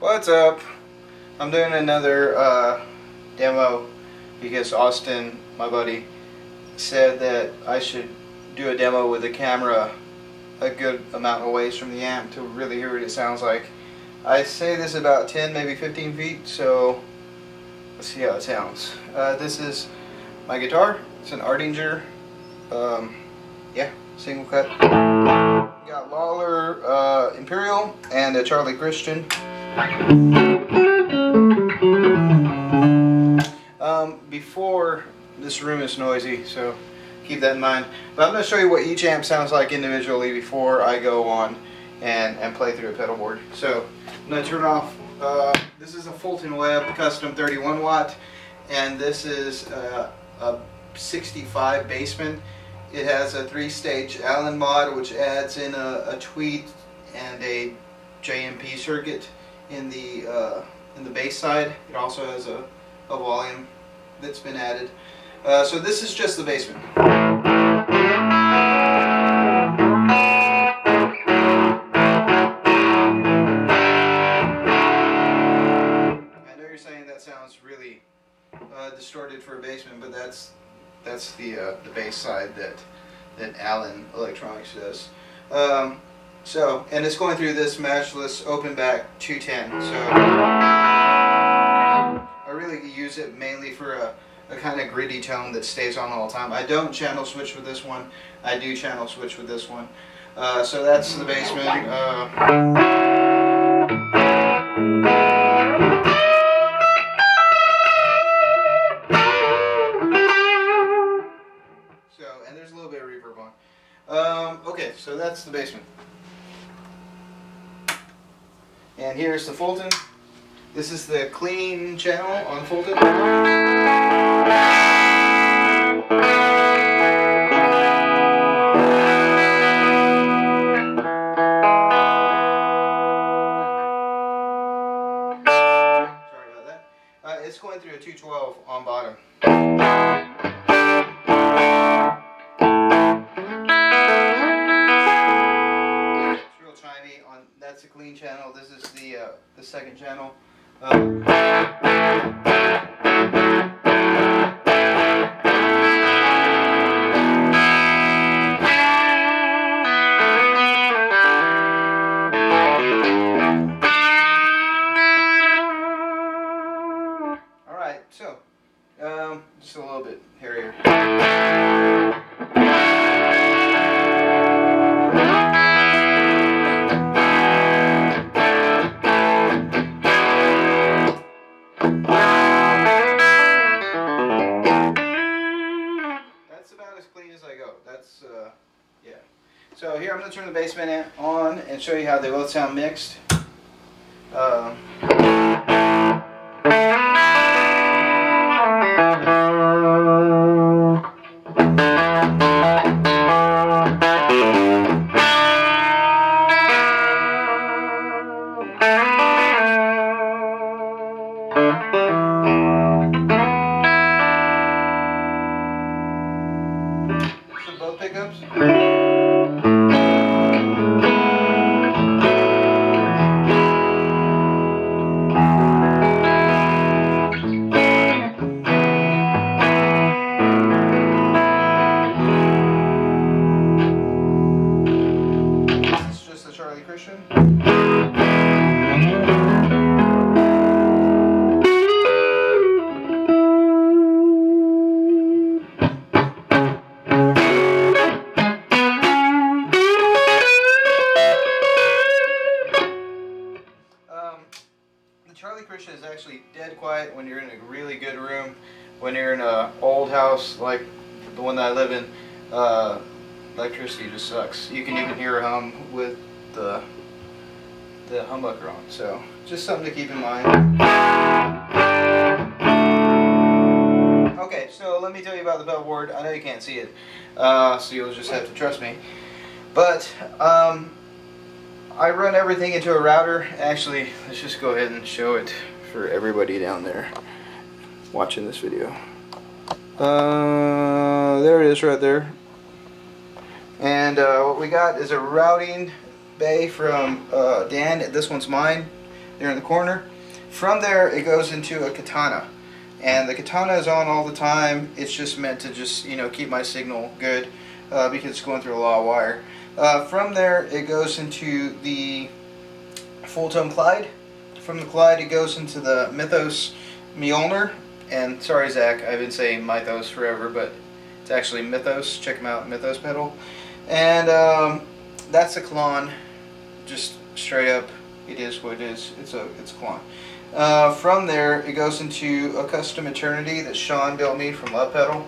What's up? I'm doing another demo because Austin, my buddy, said that I should do a demo with a camera a good amount away from the amp to really hear what it sounds like. I say this about 10, maybe 15 feet, so let's see how it sounds. This is my guitar. It's an Ardinger, yeah, single cut. Got Lawler Imperial and a Charlie Christian. Before, this room is noisy, so keep that in mind. But I'm going to show you what each amp sounds like individually before I go on and play through a pedal board. So I'm going to turn off, this is a Fulton-Webb custom 31 watt, and this is a 65 basement. It has a 3-stage Allen mod, which adds in a tweet and a JMP circuit in the bass side. It also has a volume that's been added. So this is just the basement. I know you're saying that sounds really distorted for a basement, but that's the bass side that Allen Electronics does. And it's going through this matchless open back 210. So I really use it mainly for a kind of gritty tone that stays on all the time. I don't channel switch with this one. I do channel switch with this one. So that's the basement. And there's a little bit of reverb on. Okay, so that's the basement. And here's the Fulton. This is the clean channel on Fulton. Sorry about that. It's going through a 212 on bottom. That's a clean channel. This is the second channel. All right, so just a little bit hairier. Yeah. So here I'm going to turn the basement amp on and show you how they both sound mixed. So both pickups. It's just the Charlie Christian. Charlie Christian is actually dead quiet when you're in a really good room. When you're in an old house like the one that I live in, electricity just sucks. You can even hear a hum with the humbucker on. So just something to keep in mind. Okay, so let me tell you about the pedal board. I know you can't see it, so you'll just have to trust me. But I run everything into a router. Actually, let's just go ahead and show it for everybody down there watching this video. There it is right there. And what we got is a routing bay from Dan. This one's mine. there in the corner. From there it goes into a katana, and the katana is on all the time. It's just meant to just, you know, keep my signal good because it's going through a lot of wire. From there it goes into the full-tone Clyde. From the Clyde it goes into the Mythos Mjolnir, and sorry Zach, I've been saying Mythos forever, but it's actually Mythos. Check them out, Mythos pedal. And that's a Klon, just straight up. It is what it is. It's a Klon. From there it goes into a custom Eternity that Sean built me from Love Pedal.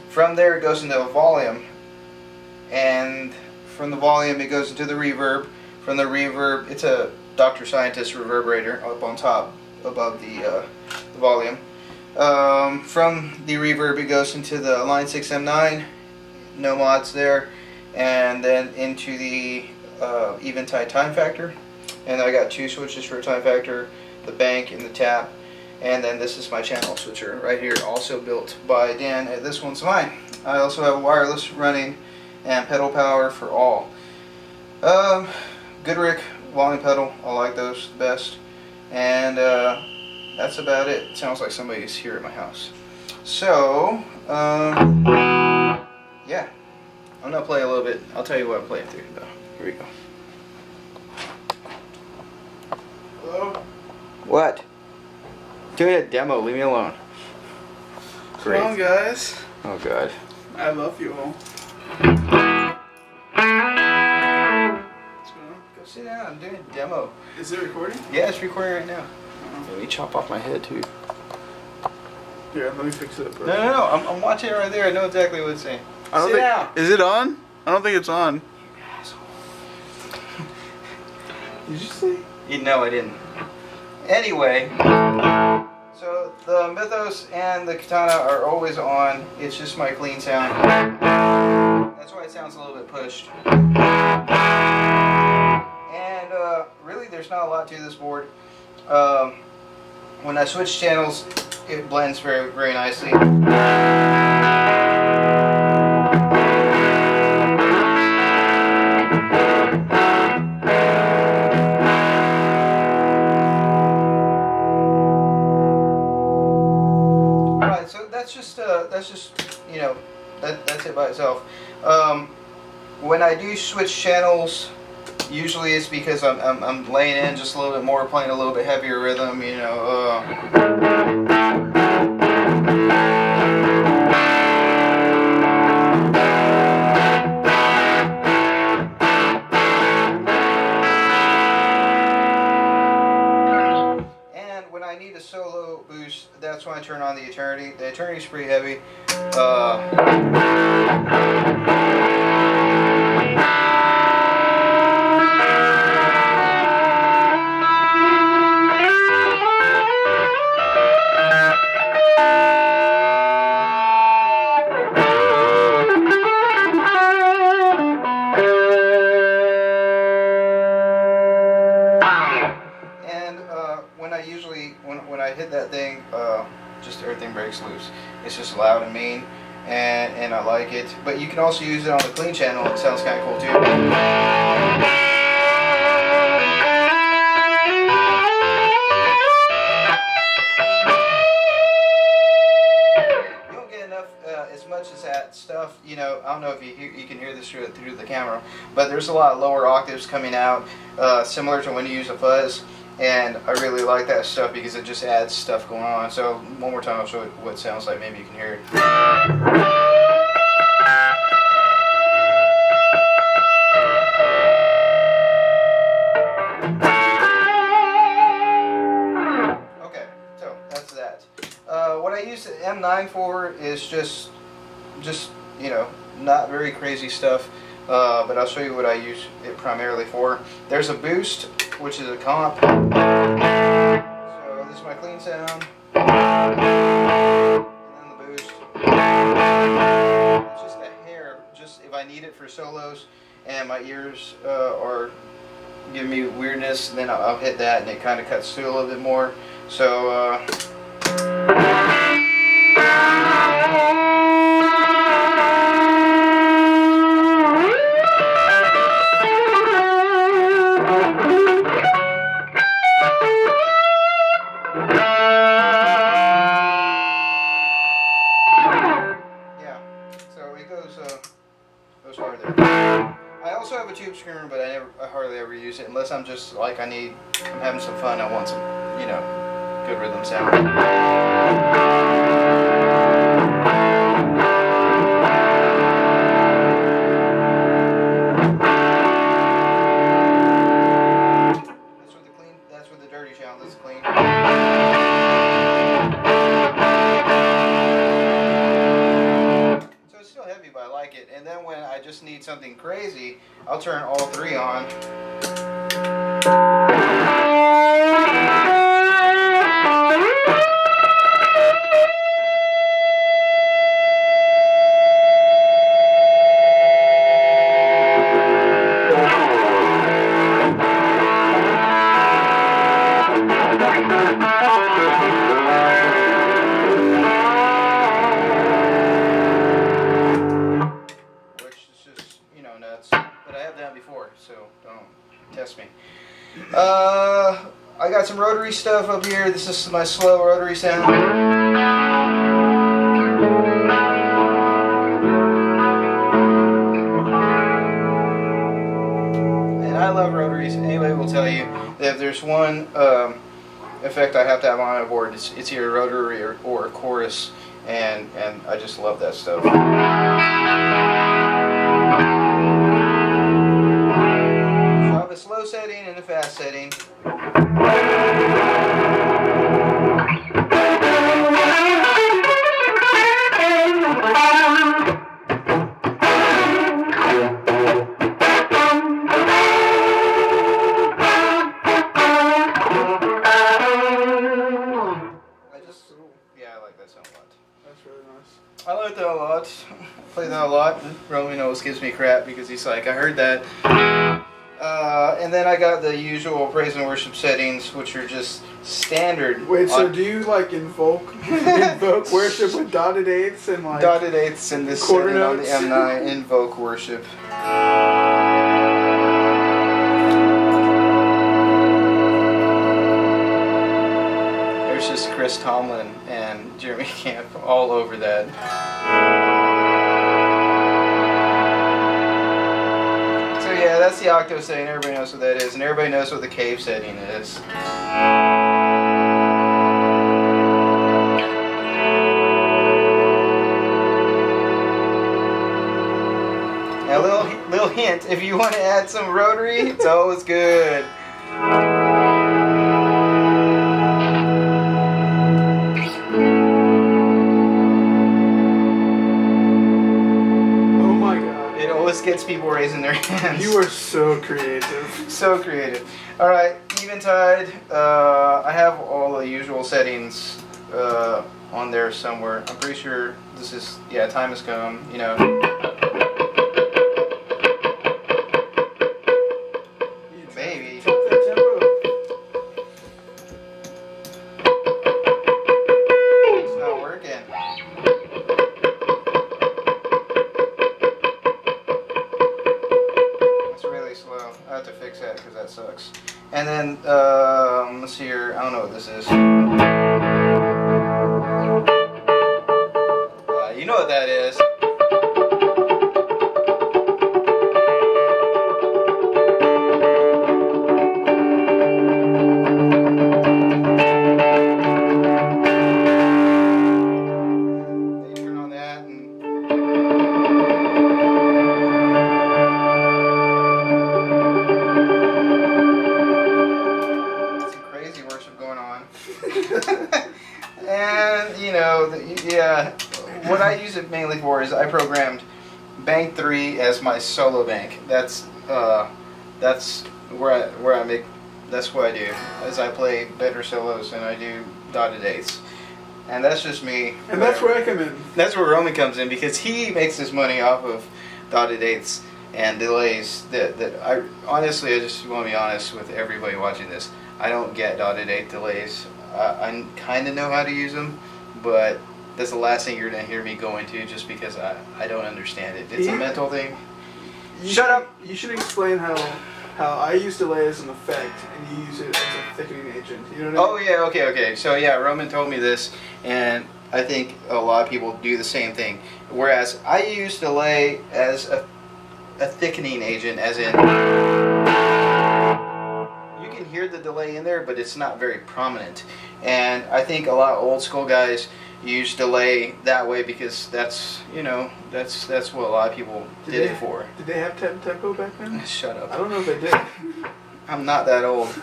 From there it goes into a volume, and from the volume it goes into the reverb. From the reverb, it's a Dr. Scientist reverberator up on top above the volume. From the reverb it goes into the Line 6 M9, no mods there, and then into the Eventide time factor. And I got 2 switches for a time factor, the bank and the tap. And then this is my channel switcher right here, also built by Dan. This one's mine. I also have a wireless running and pedal power for all. Goodrich volume pedal, I like those the best. And that's about it. It sounds like somebody's here at my house. So, yeah. I'm gonna play a little bit. I'll tell you what I'm playing through though. Here we go. Hello? What? Doing a demo, leave me alone. Great. Come on, guys. Oh god. I love you all. Go sit down, I'm doing a demo. Is it recording? Yeah, it's recording right now. Let me chop off my head too. Here, let me fix it up. No, I'm watching it right there. I know exactly what it's saying. Sit down. Is it on? I don't think it's on. You asshole. Did you say? No, I didn't. Anyway, so the Mythos and the Katana are always on. It's just my clean sound. That's why it sounds a little bit pushed. And really, there's not a lot to this board. When I switch channels, it blends very, very nicely. Alright, so that's just you know, that's it by itself. When I do switch channels, usually it's because I'm laying in just a little bit more, playing a little bit heavier rhythm, you know. And when I need a solo boost, that's when I turn on the Eternity. The Eternity's pretty heavy. When I hit that thing, just everything breaks loose. It's just loud and mean, and I like it. But you can also use it on the clean channel. It sounds kind of cool too. You don't get enough as much as that stuff. You know, I don't know if you can hear this through the camera, but there's a lot of lower octaves coming out, similar to when you use a fuzz. And I really like that stuff because it just adds stuff going on. So one more time I'll show you what it sounds like. Maybe you can hear it. Okay, so that's that. What I use the M9 for is just you know, not very crazy stuff. But I'll show you what I use it primarily for. There's a boost, which is a comp. So this is my clean sound. And then the boost. It's just a hair, just if I need it for solos and my ears are giving me weirdness, then I'll hit that and it kind of cuts through a little bit more. So I'm just like I'm having some fun. I want some, you know, good rhythm sound. That's where the dirty sound is clean. So it's still heavy, but I like it. And then when I just need something crazy, I'll turn all three on. But I have done before, so don't test me. I got some rotary stuff up here. This is my slow rotary sound. And I love rotaries. Anybody will tell you that if there's one effect I have to have on my board, it's either rotary or chorus, and I just love that stuff. A slow setting and a fast setting. I like that sound a lot. That's really nice. I like that a lot. I play that a lot. Roman always gives me crap because he's like, I heard that. And then I got the usual praise and worship settings, which are just standard. Wait, so do you like invoke worship with dotted eighths and like dotted eighths and this quarter setting on notes? the M9 invoke worship? There's just Chris Tomlin and Jeremy Camp all over that. Yeah, that's the octave setting. Everybody knows what that is, and everybody knows what the cave setting is. Now, little hint: if you want to add some rotary, it's always good. Gets people raising their hands. You are so creative. So creative. Alright, eventide. I have all the usual settings on there somewhere. I'm pretty sure this is, yeah, time has come, you know. Maybe. It's not working. Slow. I have to fix that because that sucks. And then, let's see here. I don't know what this is. You know what that is. You turn on that and and you know, yeah, what I use it mainly for is I programmed bank 3 as my solo bank. That's where I make. That's what I do. As I play better solos and I do dotted eighths, and that's just me. And that's where I come in. That's where Roman comes in because he makes his money off of dotted eighths and delays. That I honestly, I just want to be honest with everybody watching this. I don't get dotted eighth delays. I kind of know how to use them, but that's the last thing you're going to hear me go into just because I don't understand it. It's a mental thing. Shut up! You should explain how I use delay as an effect and you use it as a thickening agent. You know what I mean? Oh yeah, okay. So yeah, Roman told me this, and I think a lot of people do the same thing. Whereas I use delay as a thickening agent, as in hear the delay in there, but it's not very prominent. And I think a lot of old school guys use delay that way because that's, you know, that's what a lot of people did it for. Did they have tempo back then? Shut up. I don't know if they did. I'm not that old.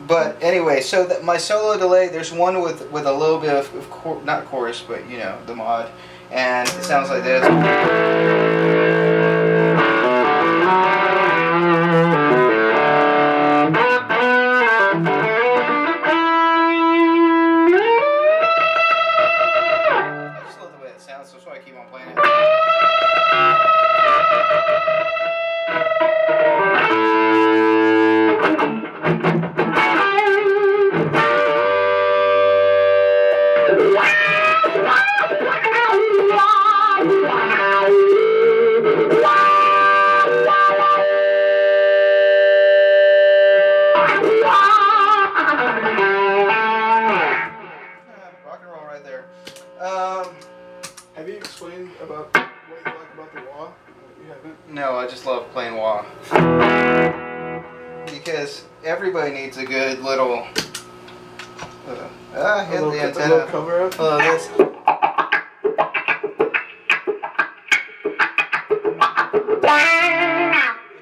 But anyway, so my solo delay, there's one with a little bit of not chorus, but you know, the mod, and it sounds like this. I just love the way it sounds, so that's why I keep on playing it. Rock and roll right there. Have you explained about what you like about the wah? You haven't? No, I just love playing wah. Because everybody needs a good little hit the antenna. A little cover up. This. If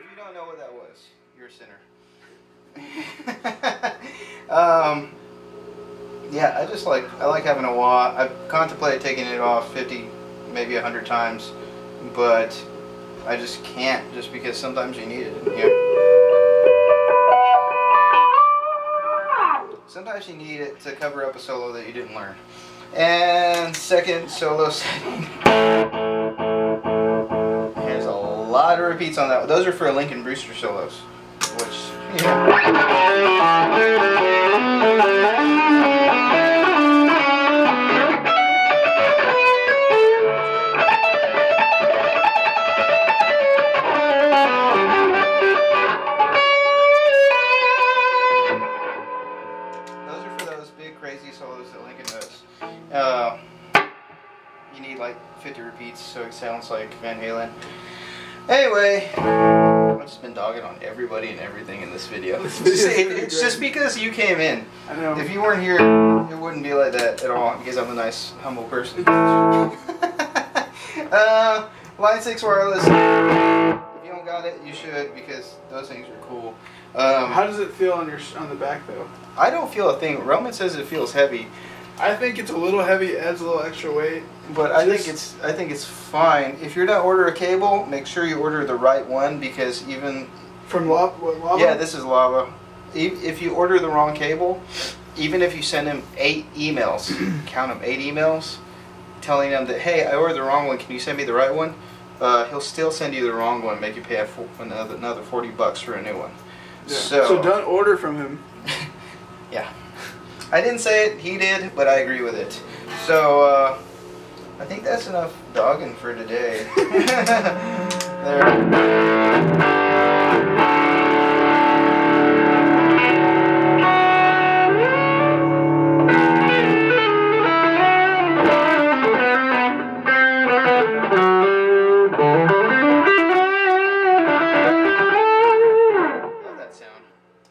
you don't know what that was, you're a sinner. Yeah, I like having a wah. I've contemplated taking it off 50, maybe 100 times, but I just can't, just because sometimes you need it. You know? Sometimes you need it to cover up a solo that you didn't learn. And second solo setting. There's a lot of repeats on that. Those are for Lincoln Brewster solos, which, you crazy solos that Lincoln does. You need like 50 repeats so it sounds like Van Halen. Anyway, I've just been dogging on everybody and everything in this video. It's just because you came in. I know. If you weren't here, it wouldn't be like that at all because I'm a nice, humble person. Line 6 wireless. If you don't got it, you should, because those things are cool. How does it feel on the back though? I don't feel a thing. Roman says it feels heavy. I think it's a little heavy. It adds a little extra weight. But I think it's fine. If you're gonna order a cable, make sure you order the right one, because even from Lava. Yeah, this is Lava. If you order the wrong cable, even if you send him 8 emails, count them, 8 emails, telling them that, hey, I ordered the wrong one. Can you send me the right one? He'll still send you the wrong one, make you pay another $40 for a new one. Yeah. So don't order from him. Yeah. I didn't say it, he did, but I agree with it. So, I think that's enough dogging for today. There.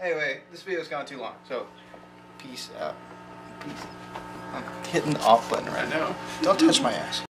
Anyway, this video's gone too long, so peace out. Peace. I'm hitting the off button right now. Don't touch my ass.